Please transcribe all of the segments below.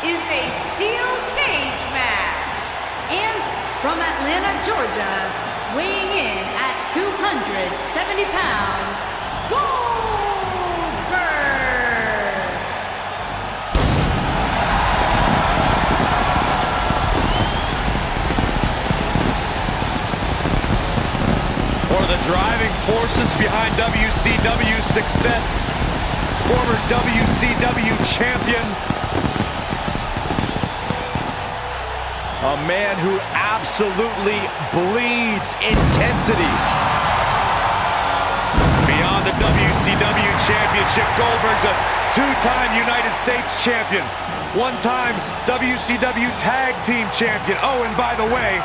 is a steel cage match. And from Atlanta, Georgia, weighing in at 270 pounds, Goldberg. One of the driving forces behind WCW's success, former WCW champion, a man who absolutely bleeds intensity. Beyond the WCW championship, Goldberg's a two-time United States champion, one-time WCW tag team champion. Oh, and by the way,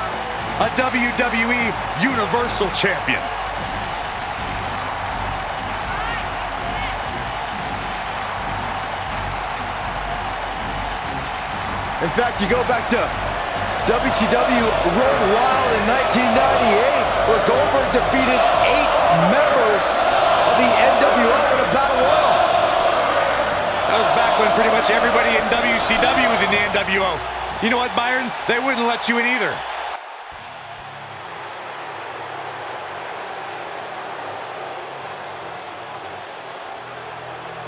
a WWE Universal Champion. In fact, you go back to WCW Road Wild in 1998, where Goldberg defeated 8 members of the NWO in a battle royal. That was back when pretty much everybody in WCW was in the NWO. You know what, Byron? They wouldn't let you in either.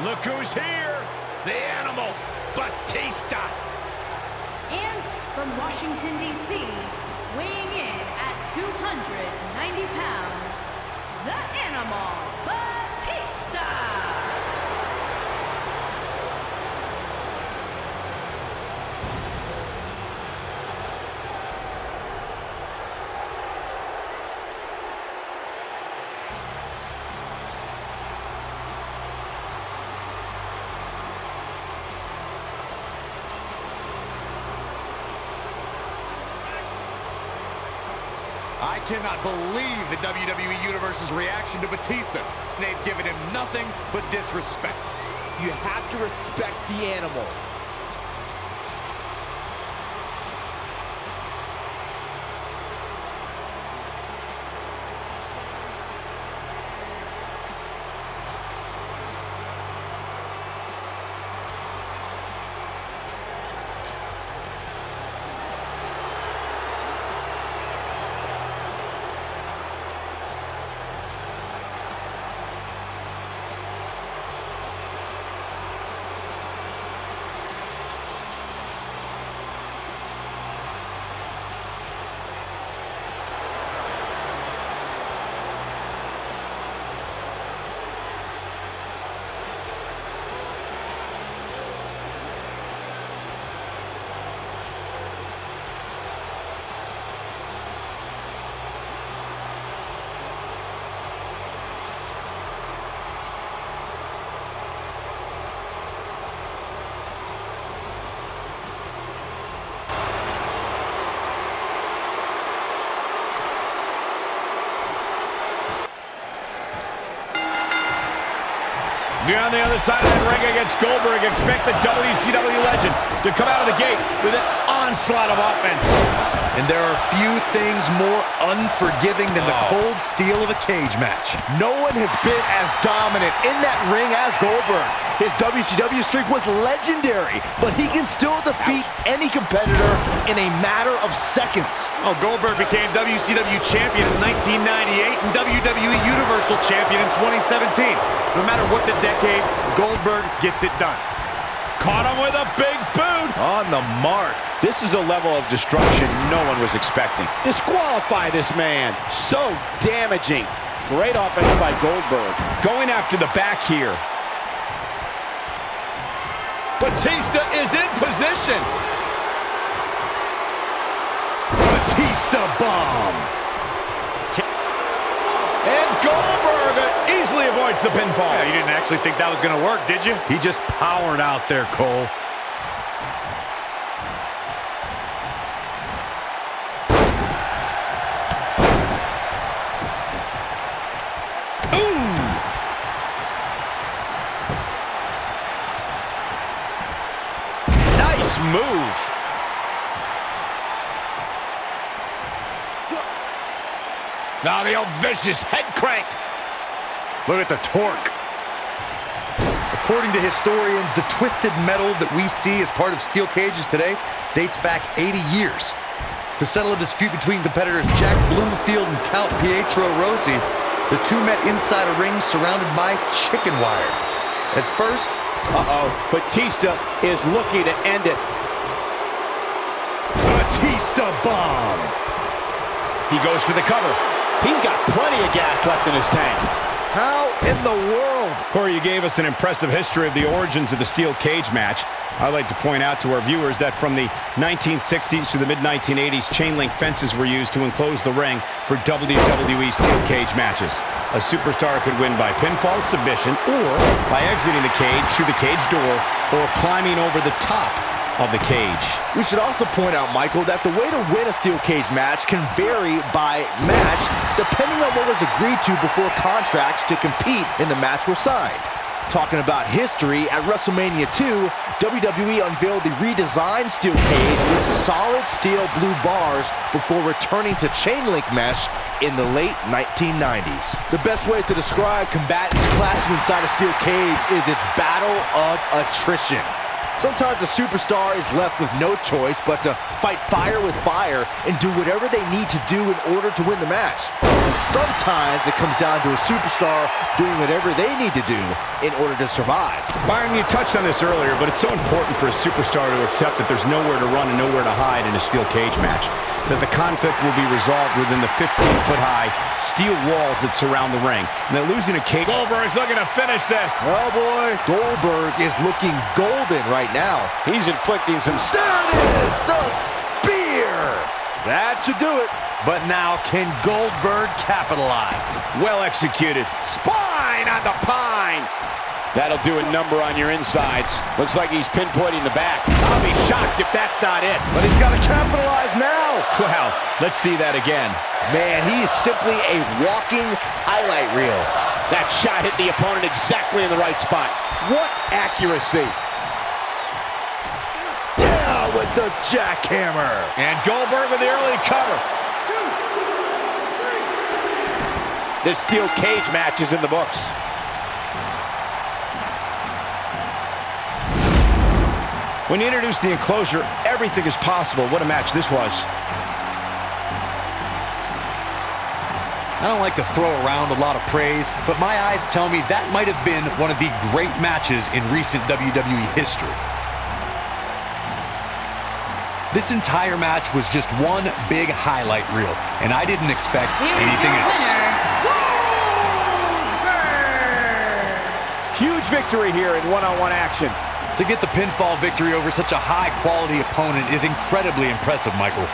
Look who's here, the Animal, Batista. And from Washington, D.C., weighing in at 290 pounds, the Animal, Batista. I cannot believe the WWE Universe's reaction to Batista. They've given him nothing but disrespect. You have to respect the Animal. You're on the other side of that ring against Goldberg. Expect the WCW legend to come out of the gate with an onslaught of offense. And there are few things more unforgiving than the cold steel of a cage match. No one has been as dominant in that ring as Goldberg. His WCW streak was legendary, but he can still defeat any competitor in a matter of seconds. Oh, Goldberg became WCW champion in 1998 and WWE Universal champion in 2017. No matter what the decade, Goldberg gets it done. Caught him with a big boot. On the mark. This is a level of destruction no one was expecting. Disqualify this man. So damaging. Great offense by Goldberg. Going after the back here. Batista is in position. Batista bomb. And Goldberg easily avoids the pinfall. Yeah, you didn't actually think that was going to work, did you? He just powered out there, Cole. Nice move. Now the old vicious head crank. Look at the torque. According to historians, the twisted metal that we see as part of steel cages today dates back 80 years. To settle a dispute between competitors Jack Bloomfield and Count Pietro Rossi, the two met inside a ring surrounded by chicken wire. At first, Batista is looking to end it. Batista bomb. He goes for the cover. He's got plenty of gas left in his tank. How in the world? Corey, you gave us an impressive history of the origins of the steel cage match. I'd like to point out to our viewers that from the 1960s through the mid-1980s, chain link fences were used to enclose the ring for WWE steel cage matches. A superstar could win by pinfall submission or by exiting the cage through the cage door or climbing over the top of the cage. We should also point out, Michael, that the way to win a steel cage match can vary by match depending on what was agreed to before contracts to compete in the match were signed. Talking about history, at WrestleMania 2, WWE unveiled the redesigned steel cage with solid steel blue bars before returning to chain link mesh in the late 1990s. The best way to describe combatants clashing inside a steel cage is its battle of attrition. Sometimes a superstar is left with no choice but to fight fire with fire and do whatever they need to do in order to win the match. And sometimes it comes down to a superstar doing whatever they need to do in order to survive. Byron, you touched on this earlier, but it's so important for a superstar to accept that there's nowhere to run and nowhere to hide in a steel cage match. That the conflict will be resolved within the 15-foot-high steel walls that surround the ring. And that losing a cage... Goldberg's looking to finish this. Oh boy, Goldberg is looking golden right now. He's inflicting some... There it is, the spear. That should do it. but now can Goldberg capitalize? Well executed. Spine on the pine. That'll do a number on your insides. Looks like he's pinpointing the back. I'll be shocked if that's not it. But he's got to capitalize now. Well, let's see that again. Man, he is simply a walking highlight reel. That shot hit the opponent exactly in the right spot. What accuracy. Down with the jackhammer. And Goldberg with the early cover. This steel cage match is in the books. When you introduce the enclosure, everything is possible. What a match this was. I don't like to throw around a lot of praise, but my eyes tell me that might have been one of the great matches in recent WWE history. This entire match was just one big highlight reel, and I didn't expect anything else. Huge victory here in one-on-one action. To get the pinfall victory over such a high-quality opponent is incredibly impressive, Michael.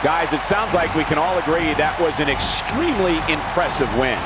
Guys, it sounds like we can all agree that was an extremely impressive win.